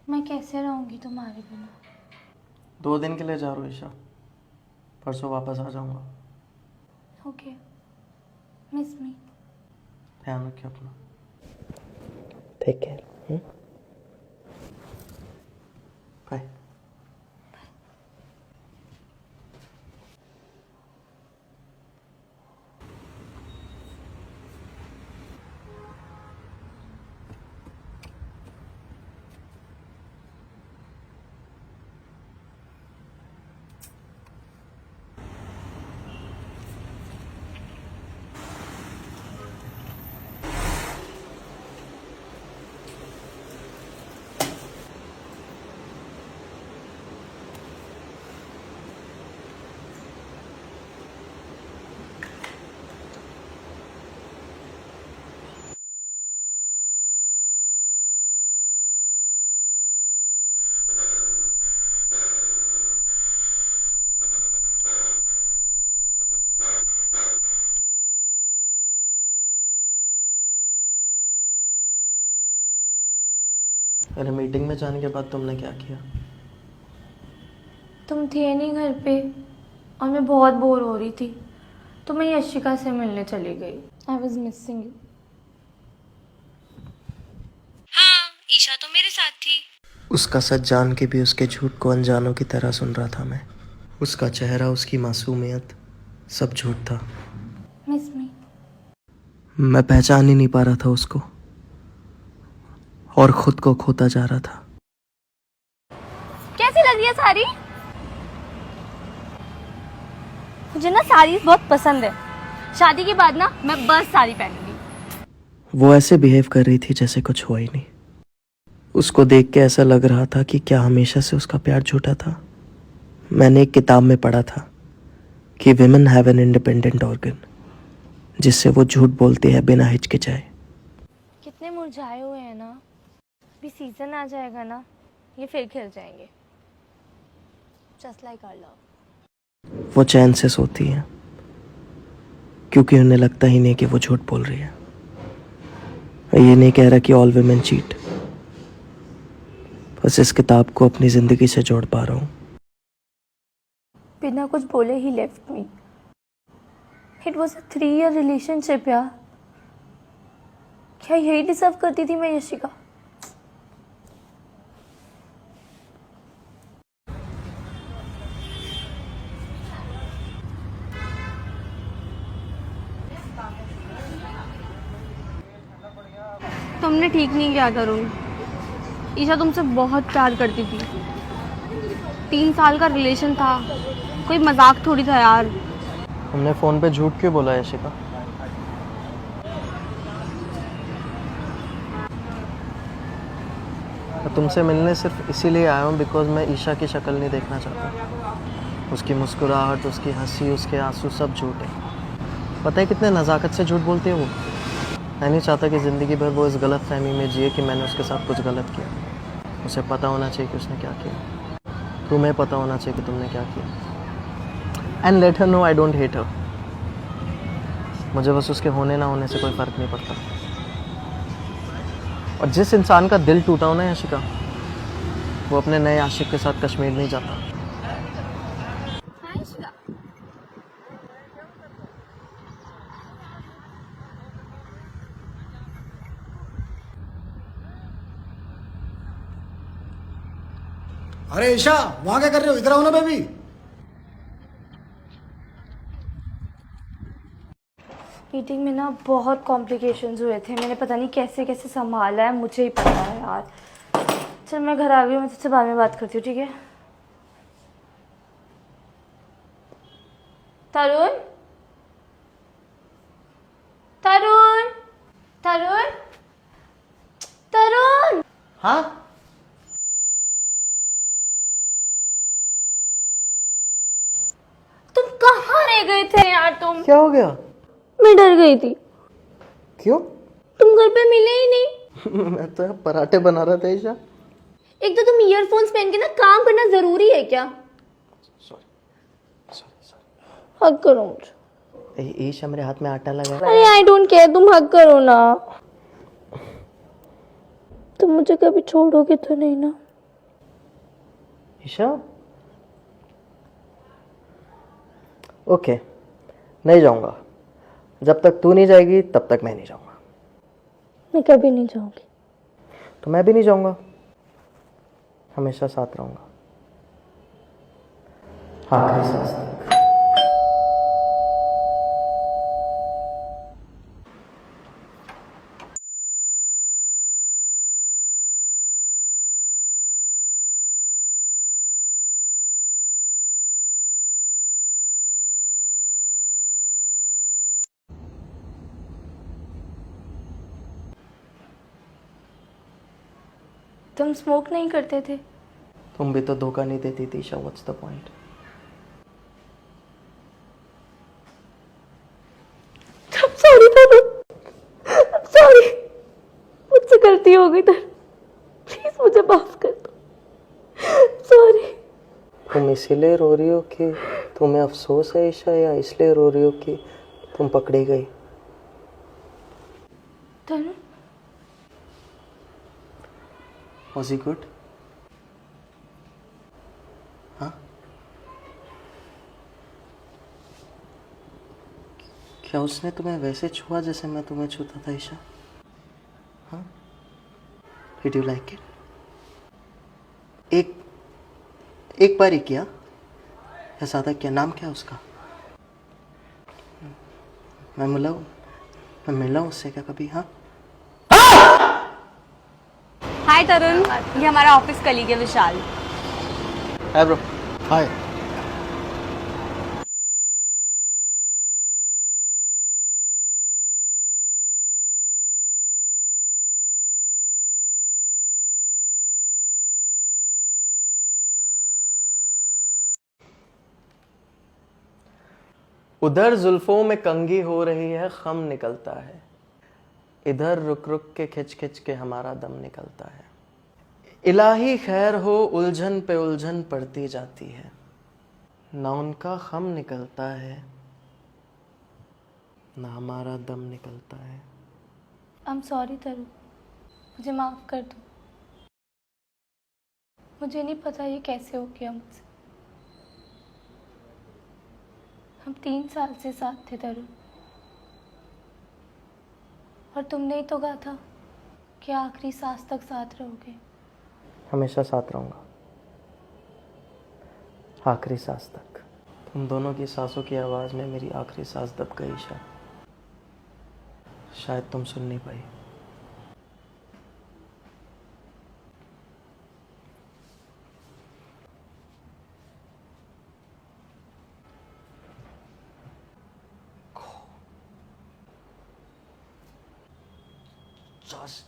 मैं कैसे रहूँगी तुम्हारे बिना? 2 दिन के लिए जा रहा हूँ ईशा, परसों वापस आ जाऊँगा। Okay, miss me. ध्यान रखिए अपना। Take care. बाय। अरे मीटिंग में जाने के बाद तुमने क्या किया? तुम थे नहीं घर पे और मैं बहुत बोर हो रही थी, तो मैं यशिका से मिलने चली गई। I was missing you. हाँ, ईशा तो मेरे साथ थी। उसका सच जान के भी उसके झूठ को अनजानों की तरह सुन रहा था मैं। उसका चेहरा, उसकी मासूमियत, सब झूठ था। मिस मी। मैं पहचान ही नहीं पा रहा था उसको और खुद को खोता जा रहा था। कैसी लग रही है साड़ी? मुझे ना साड़ी बहुत पसंद है। शादी के बाद ना मैं बस साड़ी पहनूंगी। वो ऐसे बिहेव कर रही थी जैसे कुछ हुआ ही नहीं। उसको देख के ऐसा लग रहा था कि क्या हमेशा से उसका प्यार झूठा था। मैंने एक किताब में पढ़ा था कि women have an independent organ, जिससे वो झूठ बोलती है बिना हिचकिचाए। कितने मुरझाए हुए हैं ना। भी सीजन आ जाएगा ना, ये फिर खिल जाएंगे। Just like our love. वो चैन से सोती हैं क्योंकि उन्हें लगता ही नहीं कि वो झूठ बोल रही है। ये नहीं कह रहा कि ऑल विमेन चीट, बस इस किताब को अपनी जिंदगी से जोड़ पा रहा हूँ। बिना कुछ बोले ही left me. It was a 3 year relationship यार। क्या यही डिजर्व करती थी मैं यशिका? तुमने ठीक नहीं किया तरुण। ईशा तुमसे बहुत प्यार करती थी। 3 साल का रिलेशन था, कोई मजाक थोड़ी था यार। हमने फोन पे झूठ क्यों बोला यशिका? मैं तुमसे मिलने सिर्फ इसीलिए आया हूँ बिकॉज मैं ईशा की शक्ल नहीं देखना चाहता। उसकी मुस्कुराहट, उसकी हंसी, उसके आंसू सब झूठ है। पता है कितने नज़ाकत से झूठ बोलती है वो। मैं नहीं चाहता कि ज़िंदगी भर वो इस गलत फहमी में जिए कि मैंने उसके साथ कुछ गलत किया। उसे पता होना चाहिए कि उसने क्या किया। तुम्हें पता होना चाहिए कि तुमने क्या किया। And let her know I don't hate her. मुझे बस उसके होने ना होने से कोई फ़र्क नहीं पड़ता। और जिस इंसान का दिल टूटा हो ना यशिका, वो अपने नए आशिक के साथ कश्मीर नहीं जाता। अरे ईशा, वहां क्या कर रहे हो? इधर आओ ना बेबी। मीटिंग में ना बहुत कॉम्प्लिकेशंस हुए थे। मैंने पता नहीं कैसे कैसे संभाला है, मुझे ही पता है यार। चल मैं घर आ गई हूँ, मैं तुझसे बाद में बात करती हूँ, ठीक है? तरुण, तरुण, तरुण, तरुण। हाँ, तुम कहाँ रह गए थे यार? तुम, क्या हो गया? मैं डर गई थी। क्यों? तुम घर पे मिले ही नहीं। मैं तो यहाँ पराठे बना रहा था ईशा। एक तो तुम ईयरफोन्स पहन के ना काम करना जरूरी है क्या? सॉरी। हग करो मुझे। ईशा, मेरे हाथ में आटा लगा है। अरे आई डोंट केयर, तुम हग करो ना। तुम मुझे कभी छोड़ोगे तो नहीं ना? ईशा, ओके, नहीं जाऊंगा। जब तक तू नहीं जाएगी तब तक मैं नहीं जाऊंगा। मैं कभी नहीं जाऊंगी। तो मैं भी नहीं जाऊंगा, हमेशा साथ रहूंगा, आखिरी सांस तक। तुम स्मोक नहीं करते थे? तुम भी तो धोखा नहीं देती थी Isha, what's the point? Sorry Tanu, sorry, मुझसे गलती हो गई तनु, प्लीज मुझे माफ कर दो, सॉरी। तुम इसीलिए रो रही हो कि तुम्हें अफसोस है ईशा, या इसलिए रो रही हो कि तुम पकड़ी गई? तनु, Was he good? हाँ? क्या उसने तुम्हें वैसे छुआ जैसे मैं तुम्हें छूता था ईशा? हाँ? Did you like it? एक बार ही किया या ज्यादा किया? नाम क्या है उसका? मैं मिला हूँ उससे क्या कभी? हाँ? हाय तरुण, ये हमारा ऑफिस कलीग है विशाल। Hi bro. हाय। उधर जुल्फों में कंघी हो रही है, खम निकलता है। इधर रुक रुक के खिंच खिंच के हमारा दम निकलता है। इलाही खैर हो, उलझन पे उलझन पड़ती जाती है। ना उनका खम निकलता है, ना हमारा दम निकलता है। आई एम सॉरी तनु, मुझे माफ कर दो। मुझे नहीं पता ये कैसे हो गया मुझसे। हम 3 साल से साथ थे तरुण, और तुमने ही तो कहा था कि आखिरी सांस तक साथ रहोगे। हमेशा साथ रहूंगा, आखिरी सांस तक। तुम दोनों की सांसों की आवाज में मेरी आखिरी सांस दब गई ईशा। शायद तुम सुन नहीं पाई। Just